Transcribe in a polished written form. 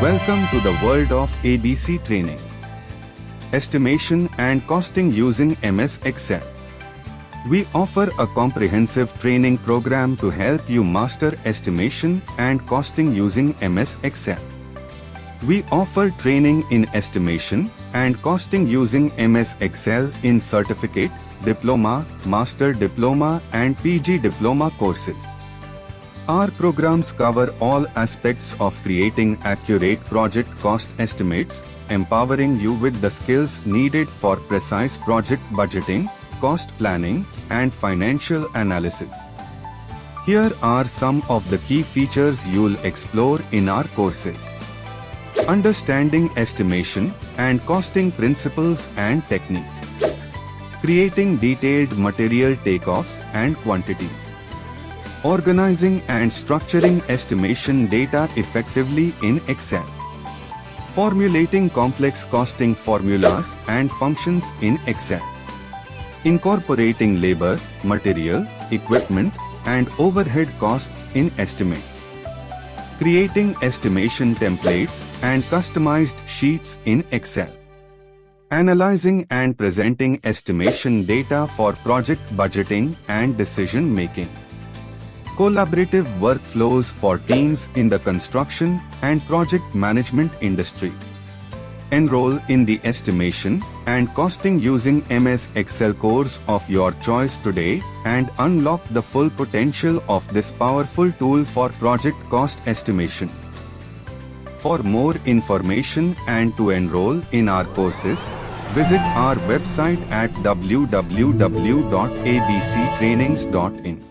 Welcome to the world of ABC trainings. Estimation and costing using MS Excel. We offer a comprehensive training program to help you master estimation and costing using MS Excel. We offer training in estimation and costing using MS Excel in certificate, diploma, master diploma and PG diploma courses. Our programs cover all aspects of creating accurate project cost estimates, empowering you with the skills needed for precise project budgeting, cost planning, and financial analysis. Here are some of the key features you'll explore in our courses. Understanding estimation and costing principles and techniques. Creating detailed material takeoffs and quantities. Organizing and structuring estimation data effectively in Excel. Formulating complex costing formulas and functions in Excel. Incorporating labor, material, equipment, and overhead costs in estimates. Creating estimation templates and customized sheets in Excel. Analyzing and presenting estimation data for project budgeting and decision making. Collaborative workflows for teams in the construction and project management industry. Enroll in the estimation and costing using MS Excel course of your choice today and unlock the full potential of this powerful tool for project cost estimation. For more information and to enroll in our courses, visit our website at www.abctrainings.in.